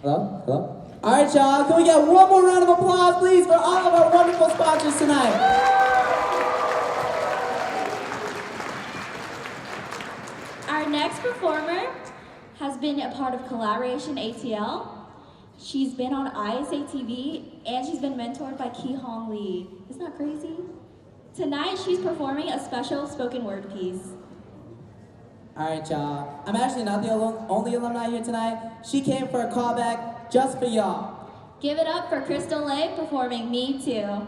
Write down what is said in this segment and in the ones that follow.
Hello? Hello? All right, y'all. Can we get one more round of applause, please, for all of our wonderful sponsors tonight? Our next performer has been a part of Collaboration ATL. She's been on ISA TV, and she's been mentored by Ki Hong Lee. Isn't that crazy? Tonight, she's performing a special spoken word piece. All right, y'all. I'm actually not the only alumni here tonight. She came for a callback just for y'all. Give it up for Crystal Lake performing Me Too.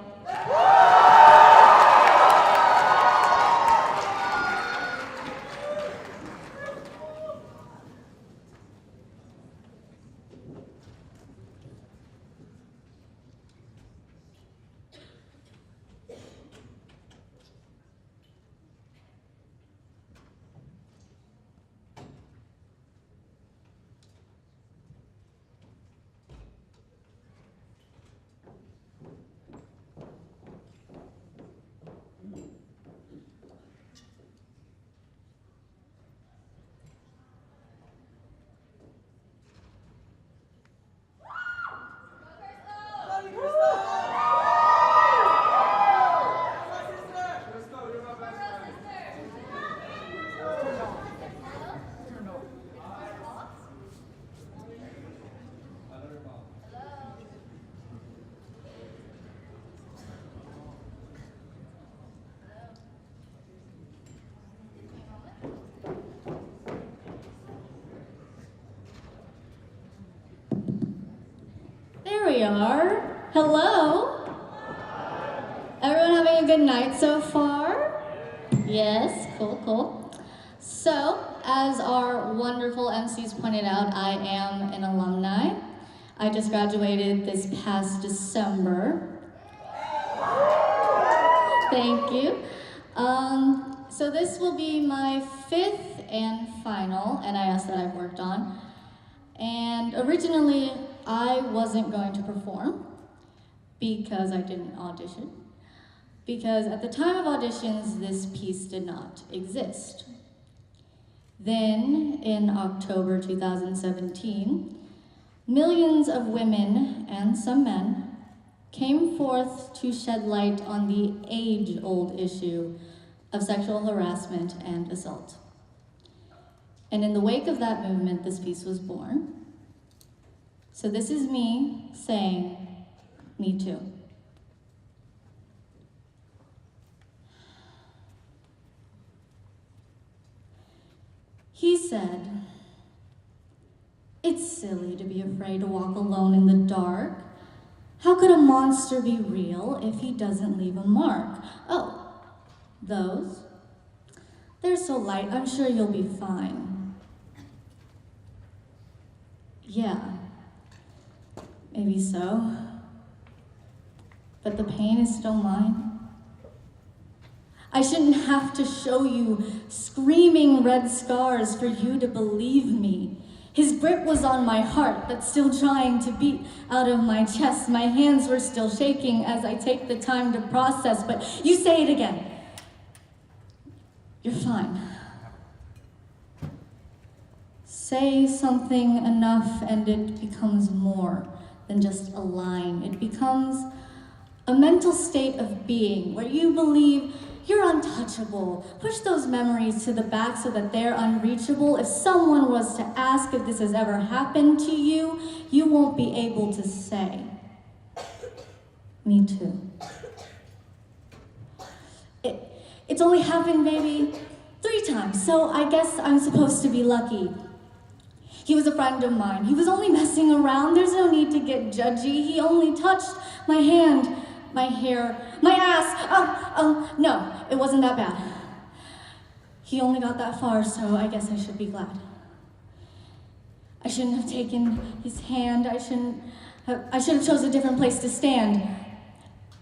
There we are. Hello. Everyone having a good night so far? Yes, cool, cool. So, as our wonderful MCs pointed out, I am an alumni. I just graduated this past December. Thank you. So this will be my 5th and final NIS that I've worked on. And originally, I wasn't going to perform because I didn't audition. Because at the time of auditions, this piece did not exist. Then, in October 2017, millions of women and some men came forth to shed light on the age-old issue of sexual harassment and assault. And in the wake of that movement, this piece was born. So this is me saying, me too. He said, "It's silly to be afraid to walk alone in the dark. How could a monster be real if he doesn't leave a mark? Oh, those? They're so light, I'm sure you'll be fine." Yeah, maybe so. But the pain is still mine. I shouldn't have to show you screaming red scars for you to believe me. His grip was on my heart that's still trying to beat out of my chest. My hands were still shaking as I take the time to process, but you say it again. You're fine. Say something enough and it becomes more than just a line. It becomes a mental state of being where you believe you're untouchable. Push those memories to the back so that they're unreachable. If someone was to ask if this has ever happened to you, you won't be able to say, "Me too." It's only happened maybe 3 times, so I guess I'm supposed to be lucky. He was a friend of mine. He was only messing around. There's no need to get judgy. He only touched my hand, my hair, my ass. No, it wasn't that bad. He only got that far, so I guess I should be glad. I shouldn't have taken his hand. I should have chose a different place to stand.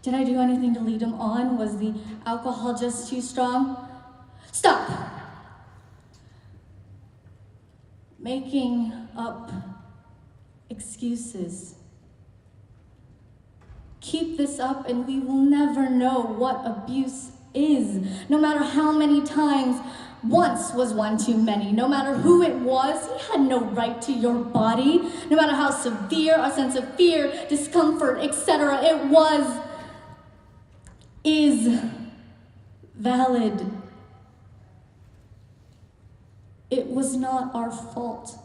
Did I do anything to lead him on? Was the alcohol just too strong? Stop! Making up excuses. Keep this up and we will never know what abuse is. No matter how many times once was one too many. No matter who it was, he had no right to your body. No matter how severe a sense of fear, discomfort, etc. it was, is valid. It was not our fault.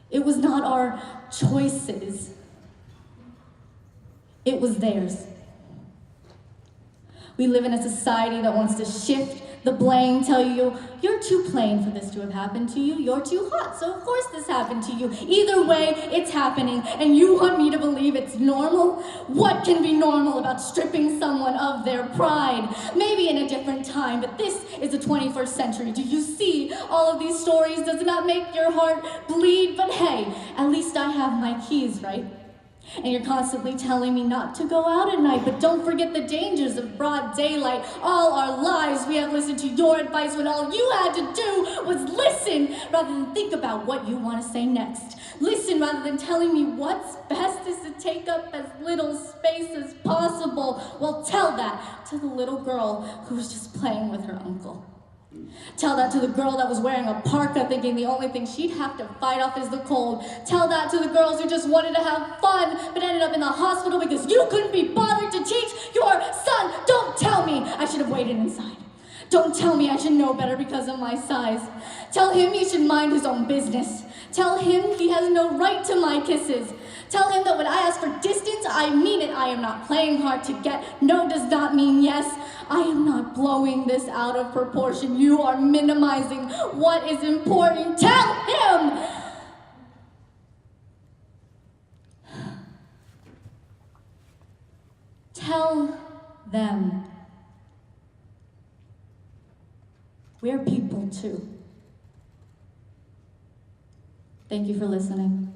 It was not our choices. It was theirs. We live in a society that wants to shift the blame, tell you, you're too plain for this to have happened to you, you're too hot, so of course this happened to you. Either way, it's happening, and you want me to believe it's normal? What can be normal about stripping someone of their pride? Maybe in a different time, but this is the 21st century. Do you see all of these stories? Does it not make your heart bleed? But hey, at least I have my keys, right? And you're constantly telling me not to go out at night, but don't forget the dangers of broad daylight. All our lives we have listened to your advice when all you had to do was listen rather than think about what you want to say next. Listen rather than telling me what's best is to take up as little space as possible. Well, tell that to the little girl who was just playing with her uncle. Tell that to the girl that was wearing a parka thinking the only thing she'd have to fight off is the cold. Tell that to the girls who just wanted to have fun but ended up in the hospital because you couldn't be bothered to teach your son. Don't tell me I should have waited inside. Don't tell me I should know better because of my size. Tell him he should mind his own business. Tell him he has no right to my kisses. Tell him that when I ask for distance, I mean it. I am not playing hard to get. No does not mean yes. I am not blowing this out of proportion. You are minimizing what is important. Tell him! Tell them. We're people too. Thank you for listening.